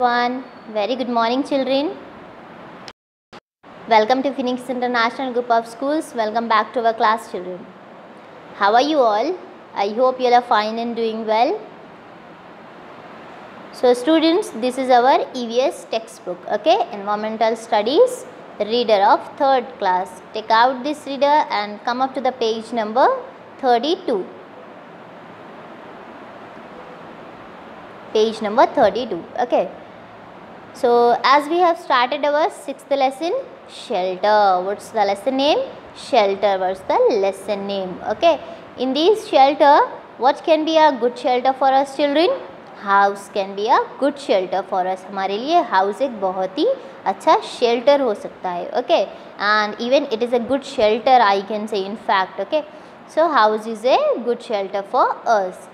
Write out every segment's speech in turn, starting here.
Everyone, very good morning children. Welcome to Phoenix International Group of Schools. Welcome back to our class children. How are you all? I hope you all are fine and doing well. So students, this is our EVS textbook, okay? Environmental Studies, reader of 3rd class. Take out this reader and come up to the page number 32. Page number 32, okay? So as we have started our 6th lesson, shelter. What's the lesson name? Shelter. What's the lesson name? Okay. In this shelter, what can be a good shelter for us children? House can be a good shelter for us. हमारे लिए house एक बहुत ही अच्छा shelter हो सकता है. Okay. And even it is a good shelter, I can say, in fact. Okay. So house is a good shelter for us.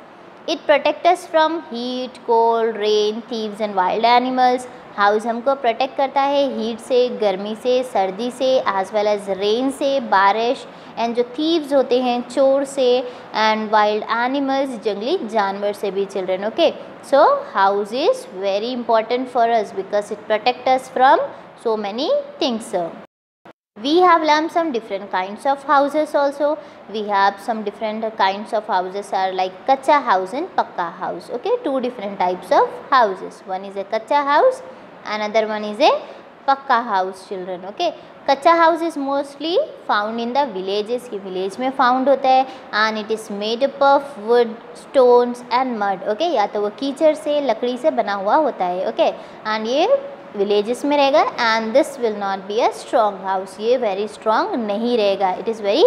It protects us from heat, cold, rain, thieves and wild animals. House हमको protect करता है heat से, गर्मी से, सर्दी से, as well as rain से, बारिश, एंड जो थीव्स होते हैं चोर से, एंड वाइल्ड एनिमल्स, जंगली जानवर से भी children. Okay, so house is very important for us because it protect us from so many things. We have learned some different kinds of houses also. We have some different kinds of houses are like kacha house and pakka house. Okay, two different types of houses. One is a kacha house, another one is a pakka house children. Okay, kacha house is mostly found in the villages. ये village में found होता है and it is made up of wood, stones and mud. Okay, या तो वो कीचड़ से, लकड़ी से बना हुआ होता है. Okay, and ये विलेजेस में रहेगा and this will not be a strong house. ये वेरी स्ट्रॉन्ग नहीं रहेगा. It is very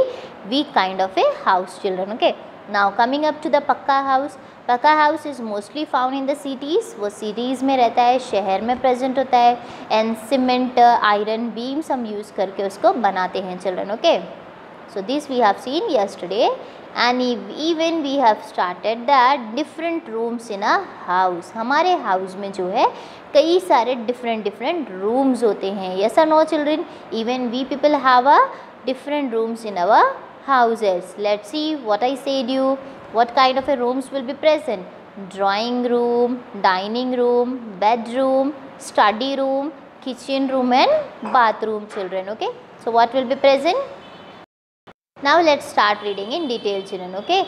weak kind of a house children. Okay, now coming up to the pucca house. Pucca house is mostly found in the cities. वो cities में रहता है, शहर में present होता है. एंड सीमेंट, आयरन बीम्स हम यूज़ करके उसको बनाते हैं children. Okay, so this we have seen yesterday and even we have started that different rooms in a house. हमारे house में जो है कई सारे different rooms होते हैं. Yes or no children? Even we people have a different rooms in our houses. Let's see what I said you. What kind of a rooms will be present? Drawing room, dining room, bedroom, study room, kitchen room and bathroom children. Okay, so what will be present? Now let's start reading in detail children. Okay,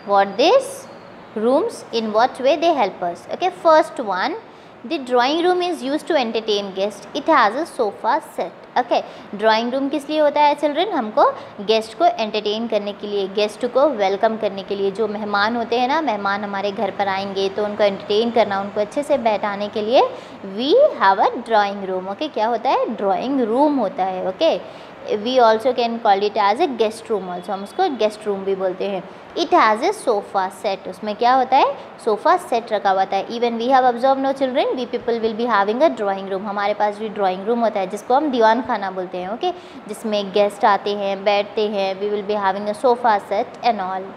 what these rooms, in what way they help us. Okay, first one, the drawing room is used to entertain guests. It has a sofa set. Okay, drawing room किस लिए होता है children? हमको guest को entertain करने के लिए, guest को वेलकम करने के लिए. जो मेहमान होते हैं ना, मेहमान हमारे घर पर आएंगे तो उनको एंटरटेन करना, उनको अच्छे से बैठाने के लिए we have a drawing room. Okay, क्या होता है? ड्राइंग रूम होता है. Okay, we also can call it as a guest room also. हम उसको गेस्ट रूम भी बोलते हैं. It has a sofa set. उसमें क्या होता है? सोफ़ा सेट रखा हुआ है. Even we have observe no children, we people will be having a drawing room. हमारे पास भी ड्राइंग रूम होता है जिसको हम दीवान खाना बोलते हैं. ओके, जिसमें गेस्ट आते हैं, बैठते हैं. We will be having a sofa set and all.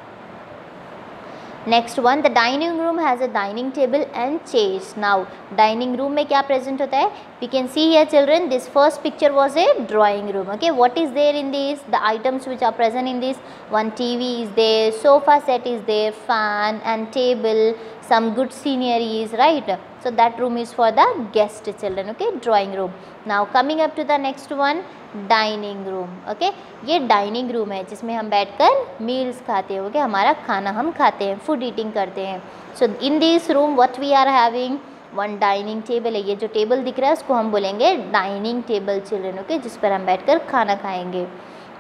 Next one, the dining room has a dining table and chairs. Now dining room में क्या प्रेजेंट होता है? We can see here children, this first picture was a drawing room. Okay, what is there in this? The items which are present in this, one TV is there, sofa set is there, fan and table, some good sceneries, right? So that room is for the guest children. Okay, drawing room. Now coming up to the next one, dining room. Okay, ये dining room है जिसमें हम बैठकर meals खाते हैं. Okay, हमारा खाना हम खाते हैं, फूड ईटिंग करते हैं. So in this room what we are having, one dining table है. ये जो टेबल दिख रहा है उसको हम बोलेंगे डाइनिंग टेबल चिल्ड्रन. ओके, जिस पर हम बैठकर खाना खाएंगे.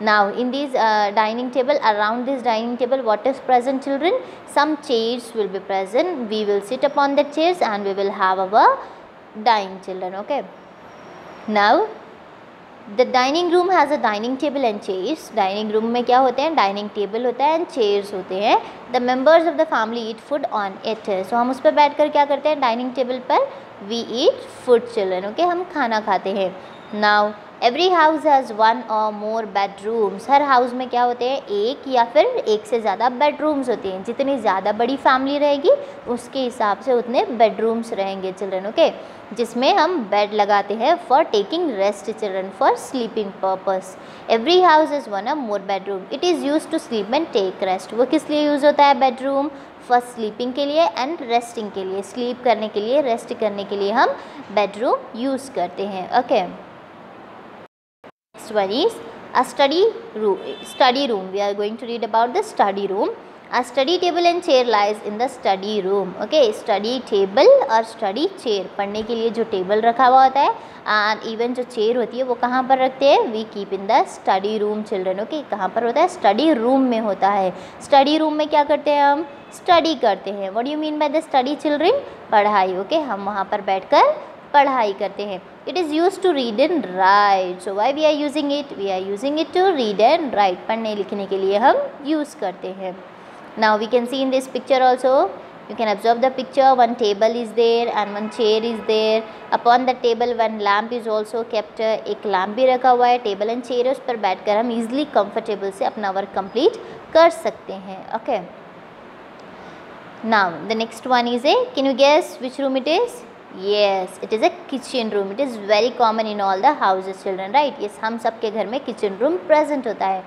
Now in this dining table, around this dining table, what is present children? Some chairs will be present. We will sit upon the chairs and we will have our dining children. Okay, now the dining room has a dining table and chairs. dining room में क्या होते हैं? dining table होता है and chairs होते हैं. the members of the family eat food on it. so हम उस पर बैठ कर क्या करते हैं? dining table पर we eat food children. okay, हम खाना खाते हैं. now every house has one or more bedrooms, her house में क्या होते हैं, एक या फिर एक से ज़्यादा बेडरूम्स होते हैं। जितनी ज़्यादा बड़ी फैमिली रहेगी उसके हिसाब से उतने बेडरूम्स रहेंगे चिल्ड्रन, ओके, जिसमें हम बेड लगाते हैं for taking rest children, for sleeping purpose. Every house is one or more bedroom, it is use to sleep and take rest. वो किस लिए यूज़ होता है बेडरूम, फर्स्ट स्लीपिंग के लिए एंड रेस्टिंग के लिए, स्लीप करने के लिए, रेस्ट करने के लिए हम बेडरूम यूज़ करते हैं, okay. Next one is a study room. We are going to read about the study room. A study table and chair lies in the study room. Okay, study table और study chair, पढ़ने के लिए जो table रखा हुआ होता है and even जो चेयर होती है वो कहाँ पर रखते हैं, we keep in the study room children. Okay, कहाँ पर होता है, स्टडी रूम में होता है। स्टडी रूम में क्या करते हैं, हम स्टडी करते हैं। What do you mean by the study children? पढ़ाई, ओके, हम वहाँ पर बैठकर पढ़ाई करते हैं। It is used to read and write. So why we are using it? We are using it to read and write. पढ़ने लिखने के लिए हम use करते हैं। Now we can see in this picture also. You can observe the picture. One table is there and one chair is there. Upon the table one lamp is also kept. एक lamp भी रखा हुआ है, table and chair है, उस पर बैठकर हम easily comfortable से अपना वर्क कंप्लीट कर सकते हैं, okay. Now the next one is a, can you guess which room it is? Yes, it is a kitchen room. It is very common in all the houses children, right? Yes, हम सब के घर में kitchen room present होता है।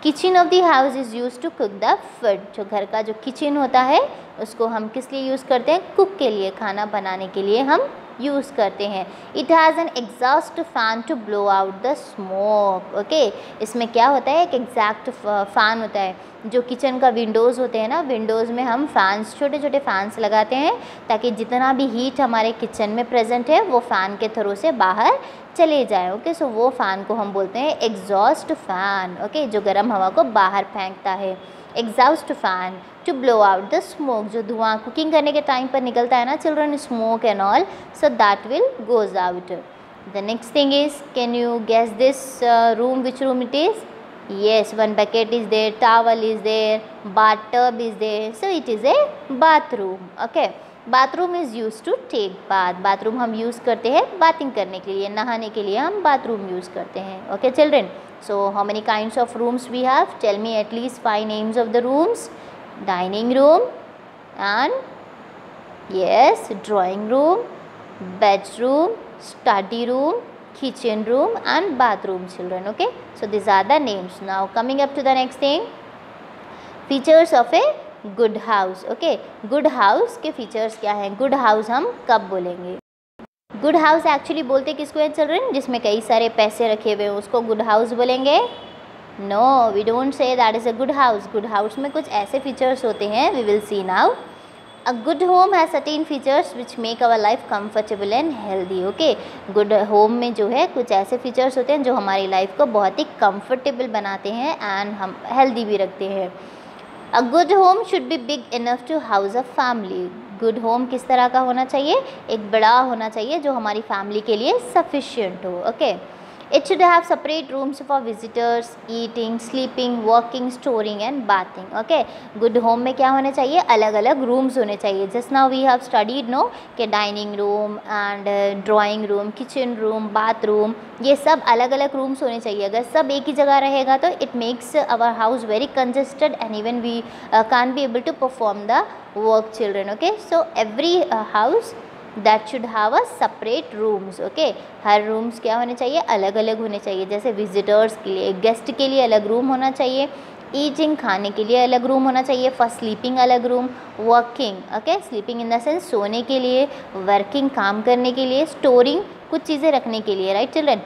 Kitchen of the house is used to cook the food. जो घर का जो kitchen होता है उसको हम किस लिए यूज़ करते हैं, कुक के लिए, खाना बनाने के लिए हम यूज़ करते हैं। It has an exhaust fan to blow out the smoke. Okay, इसमें क्या होता है, एक एग्जैक्ट फ़ैन होता है। जो किचन का विंडोज़ होते हैं ना, विंडोज़ में हम फैंस, छोटे छोटे फैंस लगाते हैं ताकि जितना भी हीट हमारे किचन में प्रेजेंट है वो फ़ैन के थ्रू से बाहर चले जाए, ओके। सो वो फ़ैन को हम बोलते हैं एग्जॉस्ट फ़ैन, ओके, जो गर्म हवा को बाहर फेंकता है। Exhaust fan to blow out the smoke, जो धुआं कुकिंग करने के टाइम पर निकलता है ना children, smoke and all, so that will goes out. The next thing is, can you guess this room, which room it is? Yes, one bucket is there, towel is there, bathtub is there, so it is a bathroom, okay. Bathroom is used to take bath. Bathroom हम use करते हैं bathing करने के लिए, नहाने के लिए हम bathroom use करते हैं, okay children. So how many kinds of rooms we have? Tell me at least 5 names of the rooms. Dining room and yes, drawing room, bedroom, study room, kitchen room and bathroom children, okay. So these are the names. Now coming up to the next thing, features of a good house, okay. good house के features क्या हैं, good house हम कब बोलेंगे? good house actually बोलते किसको है children, जिसमें कई सारे पैसे रखे हुए हैं उसको good house बोलेंगे? No, we don't say that is a good house. good house में कुछ ऐसे features होते हैं, we will see now. A good home has certain features which make our life comfortable and healthy, okay. good home में जो है कुछ ऐसे features होते हैं जो हमारी life को बहुत ही comfortable बनाते हैं and हम healthy भी रखते हैं। A good home should be big enough to house a family. good home किस तरह का होना चाहिए, एक बड़ा होना चाहिए जो हमारी family के लिए sufficient हो, okay. It should have separate rooms for visitors, eating, sleeping, working, storing and bathing, okay. good home में क्या होने चाहिए, अलग अलग rooms होने चाहिए। just now we have studied no कि dining room and drawing room, kitchen room, bathroom, ये सब अलग अलग rooms होने चाहिए। अगर सब एक ही जगह रहेगा तो it makes our house very congested and even we can't be able to perform the work children, okay. so every house that should have a separate rooms, okay. Her rooms क्या होने चाहिए, अलग अलग होने चाहिए। जैसे visitors के लिए, guest के लिए अलग room होना चाहिए, eating खाने के लिए अलग रूम होना चाहिए, for sleeping अलग room, working, okay, sleeping in the sense सोने के लिए, working काम करने के लिए, storing कुछ चीज़ें रखने के लिए, right children.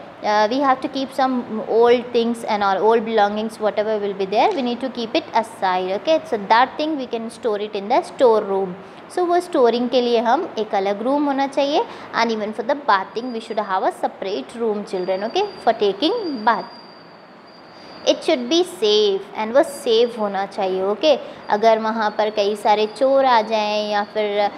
We have to keep some old things and all old belongings, whatever will be there, we need to keep it aside, okay. so that thing we can store it in the store room. so वो storing के लिए हम एक अलग room होना चाहिए and even for the bathing we should have a separate room children, okay, for taking bath. It should be safe and वो safe होना चाहिए, ओके। अगर वहाँ पर कई सारे चोर आ जाएं या फिर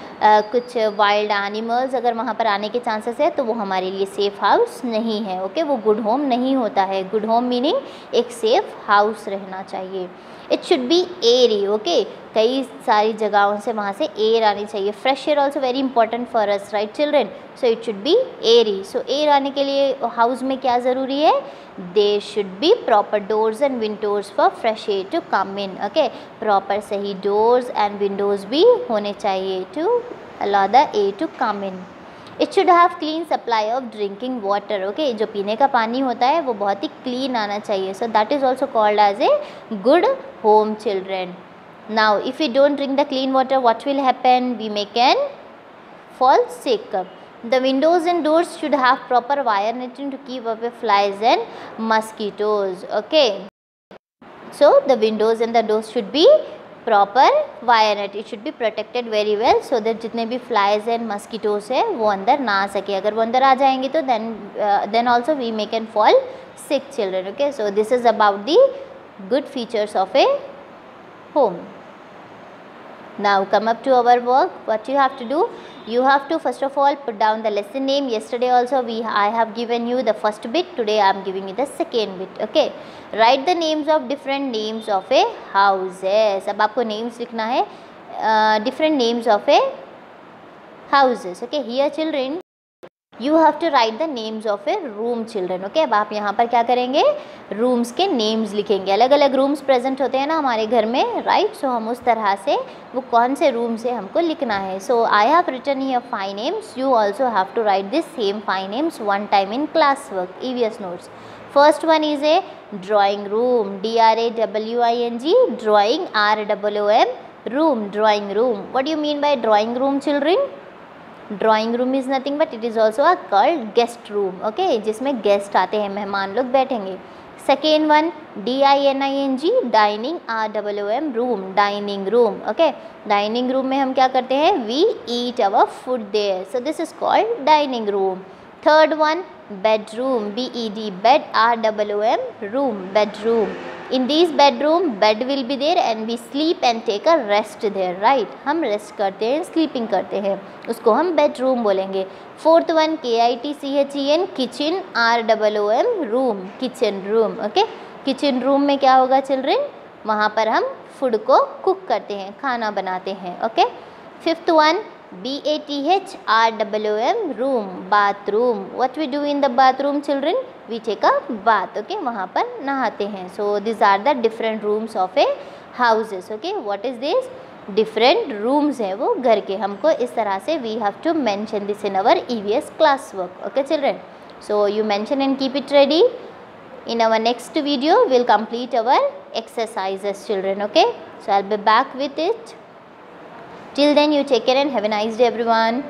कुछ वाइल्ड एनिमल्स अगर वहाँ पर आने के चांसेस है तो वो हमारे लिए सेफ़ हाउस नहीं है, ओके। वो गुड होम नहीं होता है। गुड होम मीनिंग एक सेफ़ हाउस रहना चाहिए। It should be airy, okay. कई सारी जगहों से वहाँ से एयर आनी चाहिए. Fresh air also very important for us, right children. So it should be airy. So air आने के लिए हाउस में क्या ज़रूरी है? There should be proper doors and windows for fresh air to come in. Okay, proper सही doors and windows भी होने चाहिए to allow the air to come in. It should have clean supply of drinking water. Okay, जो पीने का पानी होता है वो बहुत ही क्लीन आना चाहिए. So that is also called as a good home children. Now if we don't drink the clean water, what will happen? We may can fall sick. The windows and doors should have proper wire netting to keep away flies and mosquitoes. Okay, so the windows and the doors should be proper wire net. It should be protected very well so that जितने भी flies and mosquitoes है वो अंदर ना आ सके. अगर वो अंदर आ जाएंगे तो then also we may can fall sick children. Okay, so this is about the good features of a home. Now come up to our work. What you have to do? You have to first of all put down the lesson name. Yesterday also I have given you the first bit. Today I am giving you the second bit. Okay, write the names of different names of a houses. अब आपको names लिखना है different names of a houses. Okay, here children you have to write the names of a room children. Okay, अब आप यहाँ पर क्या करेंगे? रूम्स के नेम्स लिखेंगे. अलग अलग रूम्स प्रेजेंट होते हैं ना हमारे घर में, राइट. सो हम उस तरह से वो कौन से रूम्स है हमको लिखना है. So I have written here 5 names. You also have to write this same 5 names one time in class work EVS notes. First one is a drawing room. DRAWING, drawing ROOM, room, drawing room. What do you mean by drawing room children? Drawing room is nothing but it is also a called guest room. Okay, जिसमें guest आते हैं, मेहमान लोग बैठेंगे. Second one DINING, dining ROOM, room, dining room. Okay, dining room में हम क्या करते हैं? We eat our food there. So this is called dining room. Third one bedroom, BED, bed ROOM, room, bedroom. In this bedroom bed will be there and we sleep and take a rest there, right. हम rest करते हैं, sleeping करते हैं, उसको हम bedroom बोलेंगे. Fourth one KITCHEN, kitchen ROOM, room, kitchen room. Okay, kitchen room में क्या होगा चिल्ड्रन? वहाँ पर हम फूड को कुक करते हैं, खाना बनाते हैं. Okay, fifth one BATHROOM, room, bathroom. What we do in the bathroom children? We take a bath. Okay, वहाँ पर नहाते हैं. So this are the different rooms of a houses. Okay, what is this? Different rooms हैं वो घर के. हमको इस तरह से we have to mention this in our EVS class work. Okay children, so you mention and keep it ready. In our next video we'll complete our exercises children. Okay, so I'll be back with it. Till then you take care and have a nice day everyone.